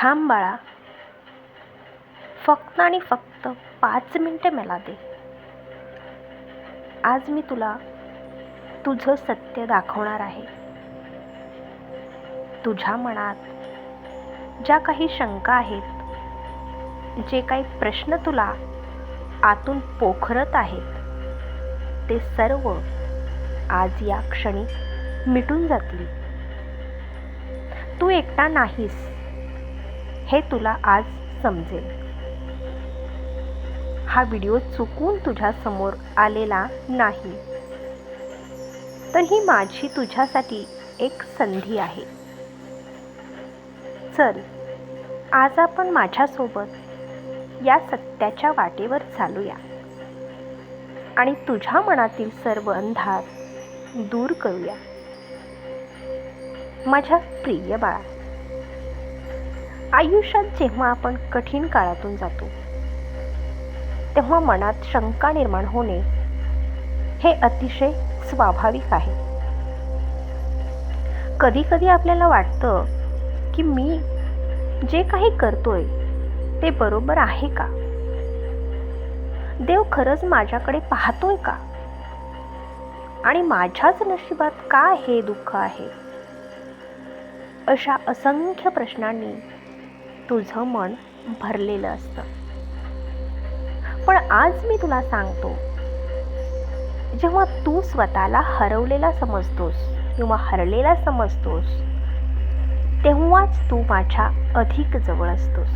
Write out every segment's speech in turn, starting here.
थांब बाळा, फक्त आणि फक्त 5 मिनिटे मला दे. आज मी तुला तुझं सत्य दाखवणार आहे. तुझ्या मनात ज्या काही शंका आहेत, जे काही प्रश्न तुला आतून पोखरत आहेत, ते सर्व आज या क्षणी मिटून जातील. तू एकटा नाहीस हे तुला आज समजेल. हा व्हिडिओ चुकून तुझ्या समोर आलेला नाही, तर ही माझी तुझ्यासाठी एक संधी आहे. चल, आज आपण माझ्यासोबत या सत्याच्या वाटेवर चालूया आणि तुझ्या मनातील सर्व अंधार दूर करूया. माझ्या प्रिय बाळा, आयुष्यात जेव्हा आपण कठीण काळातून जातो, तेव्हा मनात शंका निर्माण होणे हे अतिशय स्वाभाविक आहे. कधी कधी आपल्याला वाटतं की मी जे काही करतोय ते बरोबर आहे का? देव खरंच माझ्याकडे पाहतोय का? आणि माझ्याच नशिबात का हे दुःख आहे? अशा असंख्य प्रश्नांनी तुझं मन भरलेलं असतं. पण आज मी तुला सांगतो, जेव्हा तू स्वतःला हरवलेला समजतोस किंवा हरलेला समजतोस, तेव्हाच तू माझ्या अधिक जवळ असतोस.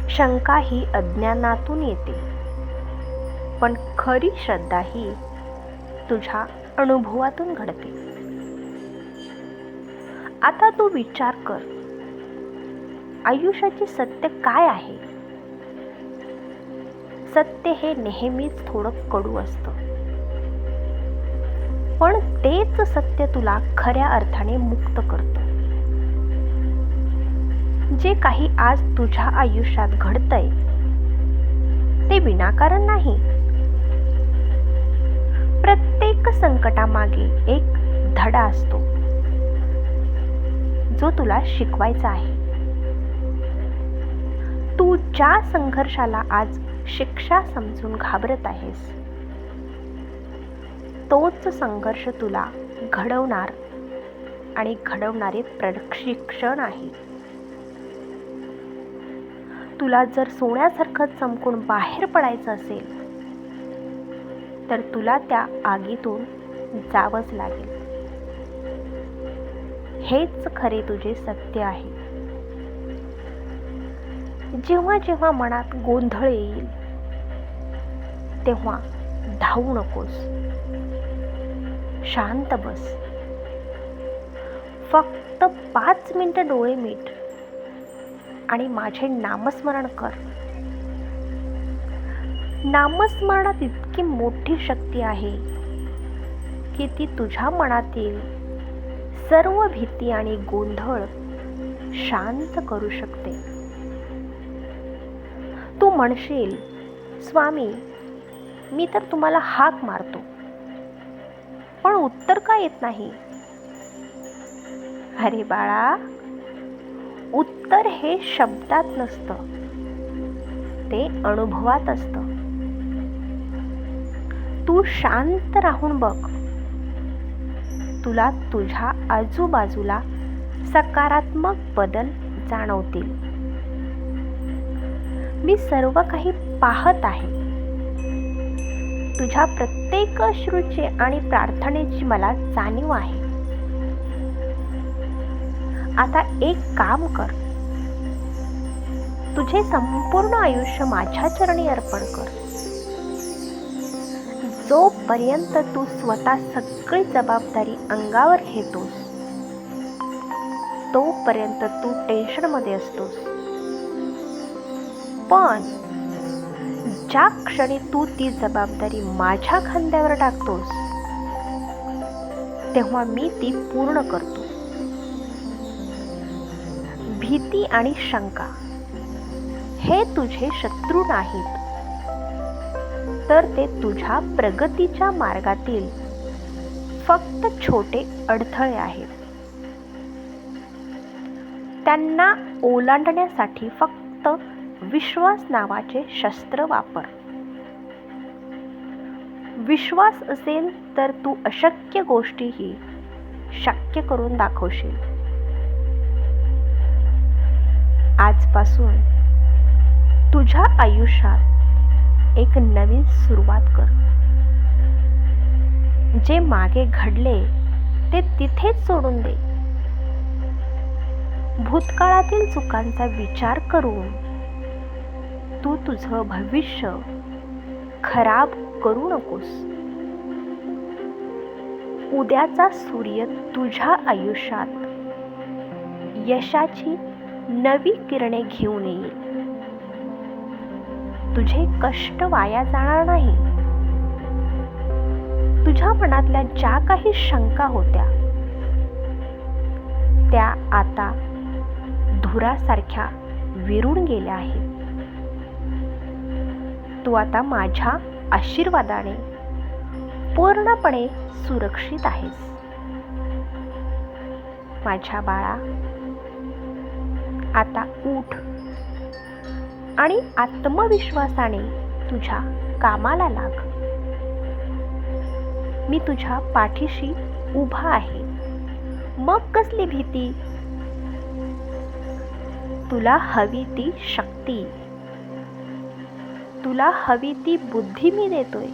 शंका ही अज्ञानातून येते, पण खरी श्रद्धा ही तुझ्या अनुभवातून घडते. आता तू विचार कर, आयुष्याचे सत्य काय आहे? सत्य हे नेहमीच थोडं कडू असतं, पण तेच सत्य तुला खऱ्या अर्थाने मुक्त करतं. जे काही आज तुझ्या आयुष्यात घडतंय ते विनाकारण नाही. प्रत्येक संकटामागे एक धडा असतो, जो तुला शिकवायचा आहे. तू ज्या संघर्षाला आज शिक्षा समजून घाबरत आहेस, तोच संघर्ष तुला घडवणार आणि घडवणारे प्रशिक्षण आहे. तुला जर सोन्यासारखं चमकून बाहेर पडायचं असेल, तर तुला त्या आगीतून जावंच लागेल. हेच खरे तुझे सत्य आहे. जेव्हा जेव्हा मनात गोंधळ येईल, तेव्हा धावू नकोस. शांत बस. फक्त 5 मिनिटं डोळे मिट आणि माझे नामस्मरण कर. नामस्मरणात इतकी मोठी शक्ती आहे की ती तुझ्या मनातील सर्व भीती आणि गोंधळ शांत करू शकते. तू म्हणशील, स्वामी, मी तर तुम्हाला हाक मारतो, पण उत्तर का येत नाही? अरे बाळा, उत्तर हे शब्दात नसतं, ते अनुभवात असतं. तू शांत राहून बघ. तुला तुझ्या आजूबाजूला सकारात्मक बदल जाणवतील. मी सर्व काही पाहत आहे. तुझ्या प्रत्येक अश्रूची आणि प्रार्थनेची मला जाणीव आहे. आता एक काम कर, तुझे संपूर्ण आयुष्य माझ्या चरणी अर्पण कर. जोपर्यंत तू स्वतः सगळी जबाबदारी अंगावर घेतोस, तोपर्यंत तू टेन्शनमध्ये असतोस. पण ज्या क्षणी तू ती जबाबदारी माझ्या खांद्यावर टाकतोस, तेव्हा मी ती पूर्ण करतो. भीती आणि शंका हे तुझे शत्रू नाहीत, तर ते तुझ्या प्रगतीच्या मार्गातील फक्त छोटे अडथळे आहेत. त्यांना ओलांडण्यासाठी फक्त विश्वास नावाचे शस्त्र वापर. विश्वास असेल तर तू अशक्य गोष्टीही शक्य करून दाखवशील. आजपासून तुझ्या आयुष्यात एक नवीन सुरुवात कर. जे मागे घडले ते तिथेच सोडून दे. भूतकाळातील चुकांचा विचार करून तू तुझं भविष्य खराब करू नकोस. उद्याचा सूर्य तुझ्या आयुष्यात यशाची नवी किरणे घेऊन येईल. तुझे कष्ट वाया जाणार नाही. तुझ्या मनातल्या ज्या काही शंका होत्या त्या आता धुरासारख्या विरून गेल्या आहेत. तू आता माझ्या आशीर्वादाने पूर्णपणे सुरक्षित आहेस. माझ्या बाळा, आता उठ आणि आत्मविश्वासाने तुझ्या कामाला लाग. मी तुझ्या पाठीशी उभा आहे. मग कसली भीती? तुला हवी ती शक्ती, तुला हवी ती बुद्धी मी देतोय.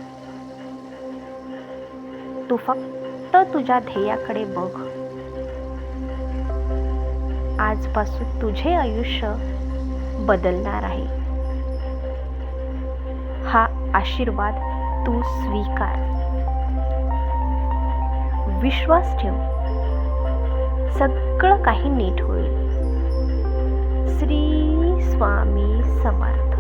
तू फक्त तुझ्या ध्येयाकडे बघ. आजपासून तुझे आयुष्य बदलणार आहे. हा आशीर्वाद तू स्वीकार. विश्वास ठेव, सगळं काही नीट होईल. श्री स्वामी समर्थ.